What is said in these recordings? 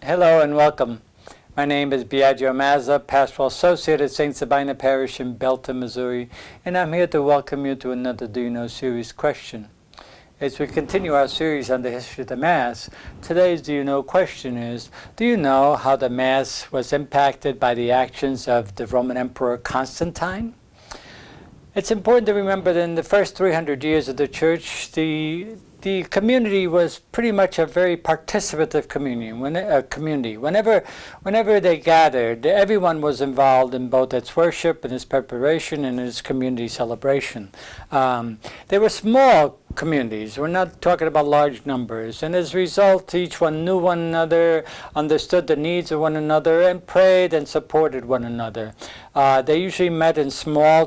Hello and welcome. My name is Biagio Mazza, Pastoral Associate at St. Sabina Parish in Belton, Missouri, and I'm here to welcome you to another Do You Know series question. As we continue our series on the history of the Mass, today's Do You Know question is, do you know how the Mass was impacted by the actions of the Roman Emperor Constantine? It's important to remember that in the first 300 years of the Church, the community was pretty much a very participative community. Whenever they gathered, everyone was involved in both its worship and its preparation and its community celebration. They were small communities. We're not talking about large numbers. And as a result, each one knew one another, understood the needs of one another, and prayed and supported one another. They usually met in small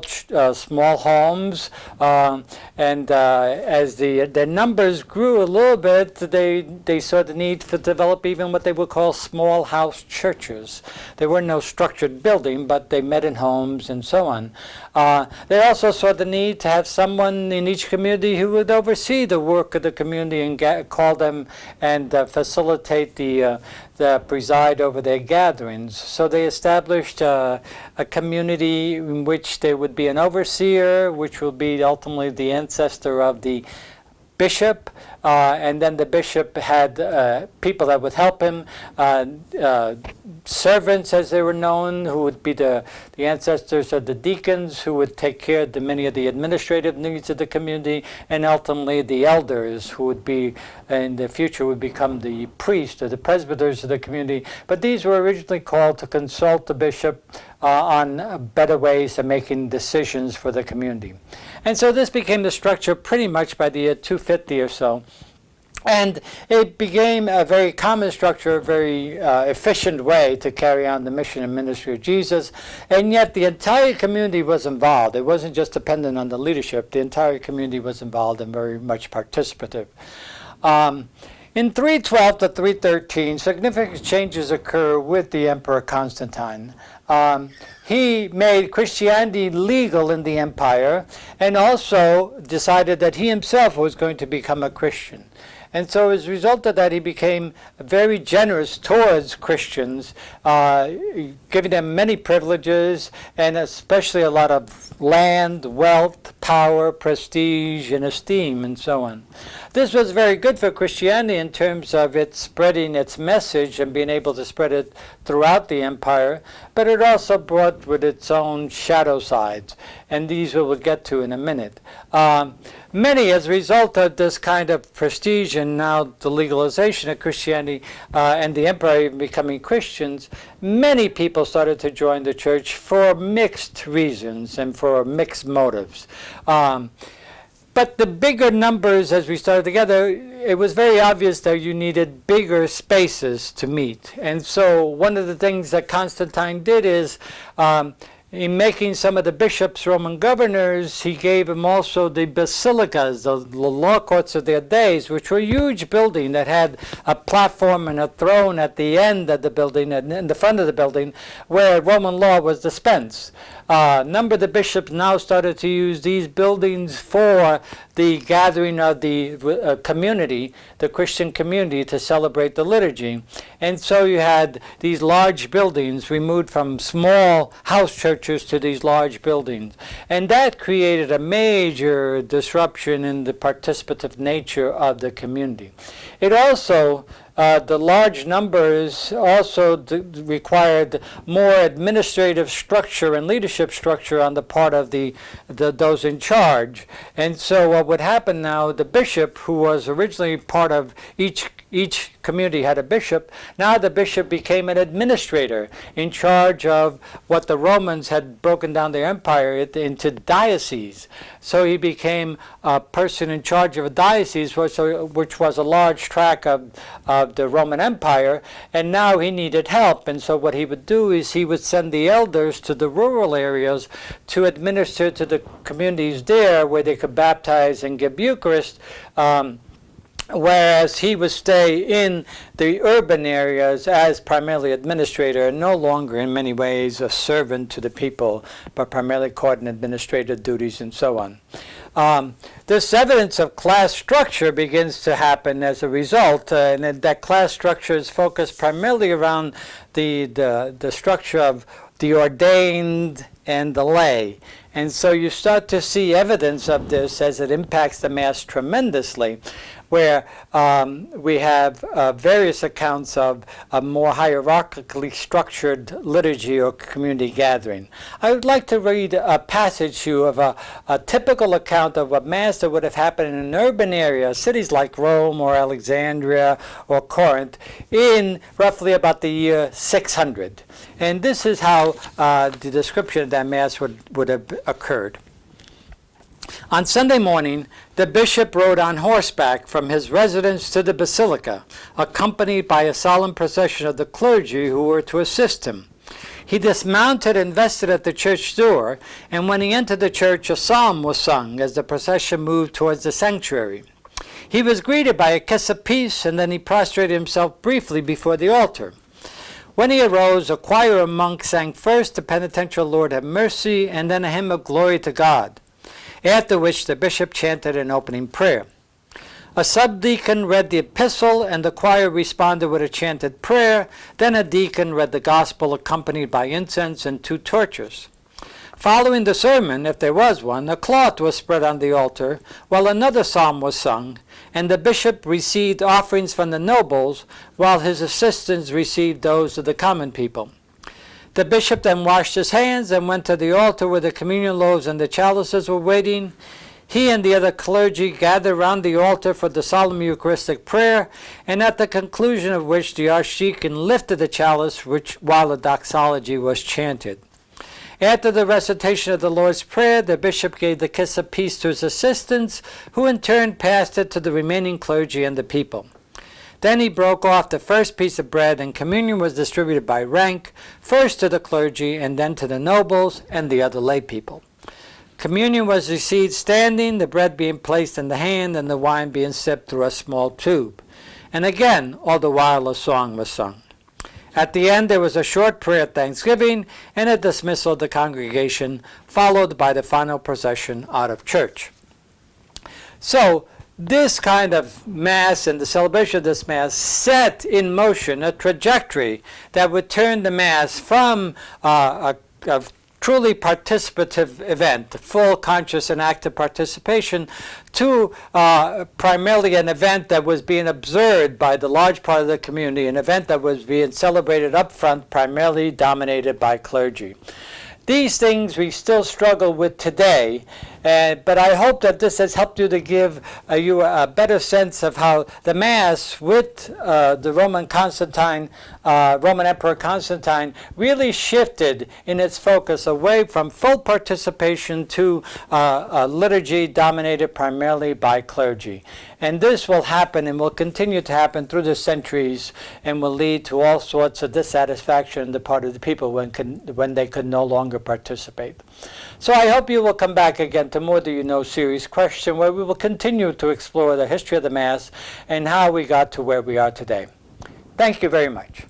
homes, and as their numbers grew a little bit, they saw the need to develop even what they would call small house churches. There were no structured building, but they met in homes and so on. They also saw the need to have someone in each community who would oversee the work of the community and call them and facilitate the preside over their gatherings. So they established a community in which there would be an overseer, which will be ultimately the ancestor of the bishop, and then the bishop had people that would help him, servants as they were known, who would be the ancestors of the deacons, who would take care of many of the administrative needs of the community, and ultimately the elders, who would be, in the future, would become the priests or the presbyters of the community. But these were originally called to consult the bishop on better ways of making decisions for the community. And so this became the structure pretty much by the year 250 or so. And it became a very common structure, a very efficient way to carry on the mission and ministry of Jesus. And yet the entire community was involved. It wasn't just dependent on the leadership. The entire community was involved and very much participative. In 312 to 313, significant changes occur with the Emperor Constantine. He made Christianity legal in the empire and also decided that he himself was going to become a Christian. And so as a result of that, he became very generous towards Christians, giving them many privileges and especially a lot of land, wealth, power, prestige, and esteem, and so on. This was very good for Christianity in terms of it spreading its message and being able to spread it throughout the empire, but it also brought with its own shadow sides, and these we will get to in a minute. Many, as a result of this kind of prestige and now the legalization of Christianity and the empire even becoming Christians, many people started to join the church for mixed reasons and for mixed motives. But the bigger numbers, as we started together, it was very obvious that you needed bigger spaces to meet. And so one of the things that Constantine did is, in making some of the bishops Roman governors, he gave them also the basilicas, the law courts of their days, which were a huge building that had a platform and a throne at the end of the building and in the front of the building where Roman law was dispensed. A number of the bishops now started to use these buildings for the gathering of the community, the Christian community, to celebrate the liturgy. And so you had these large buildings. We moved from small house churches to these large buildings. And that created a major disruption in the participative nature of the community. It also the large numbers also required more administrative structure and leadership structure on the part of those in charge. And so what would happen now, the bishop, who was originally part of each community had a bishop. Now the bishop became an administrator in charge of what the Romans had broken down their empire into dioceses. So he became a person in charge of a diocese, which was a large tract of the Roman Empire, and now he needed help. And so what he would do is he would send the elders to the rural areas to administer to the communities there where they could baptize and give Eucharist, whereas he would stay in the urban areas as primarily administrator, and no longer in many ways a servant to the people, but primarily caught in administrative duties and so on. This evidence of class structure begins to happen as a result, and that class structure is focused primarily around the structure of the ordained and the lay. And so you start to see evidence of this as it impacts the Mass tremendously, where we have various accounts of a more hierarchically structured liturgy or community gathering. I would like to read a passage to you of a typical account of a Mass that would have happened in an urban area, cities like Rome or Alexandria or Corinth, in roughly about the year 600. And this is how the description of that Mass would have occurred. On Sunday morning, the bishop rode on horseback from his residence to the basilica, accompanied by a solemn procession of the clergy who were to assist him. He dismounted and vested at the church door, and when he entered the church, a psalm was sung as the procession moved towards the sanctuary. He was greeted by a kiss of peace, and then he prostrated himself briefly before the altar. When he arose, a choir of monks sang first the penitential Lord have mercy, and then a hymn of glory to God, after which the bishop chanted an opening prayer. A subdeacon read the epistle, and the choir responded with a chanted prayer. Then a deacon read the gospel accompanied by incense and 2 torches. Following the sermon, if there was one, a cloth was spread on the altar, while another psalm was sung, and the bishop received offerings from the nobles, while his assistants received those of the common people. The bishop then washed his hands and went to the altar where the communion loaves and the chalices were waiting. He and the other clergy gathered round the altar for the solemn Eucharistic prayer, and at the conclusion of which the archdeacon lifted the chalice while the doxology was chanted. After the recitation of the Lord's Prayer, the bishop gave the kiss of peace to his assistants, who in turn passed it to the remaining clergy and the people. Then he broke off the first piece of bread, and communion was distributed by rank, first to the clergy, and then to the nobles and the other lay people. Communion was received standing, the bread being placed in the hand, and the wine being sipped through a small tube. And again, all the while a song was sung. At the end, there was a short prayer of thanksgiving and a dismissal of the congregation, followed by the final procession out of church. So, this kind of Mass and the celebration of this Mass set in motion a trajectory that would turn the Mass from a truly participative event, full conscious and active participation, to primarily an event that was being observed by the large part of the community, an event that was being celebrated up front, primarily dominated by clergy. These things we still struggle with today, but I hope that this has helped you to give you a better sense of how the Mass with the Roman Emperor Constantine really shifted in its focus away from full participation to a liturgy dominated primarily by clergy. And this will happen and will continue to happen through the centuries and will lead to all sorts of dissatisfaction on the part of the people when they could no longer participate. So I hope you will come back again to More Do You Know series question, where we will continue to explore the history of the Mass and how we got to where we are today. Thank you very much.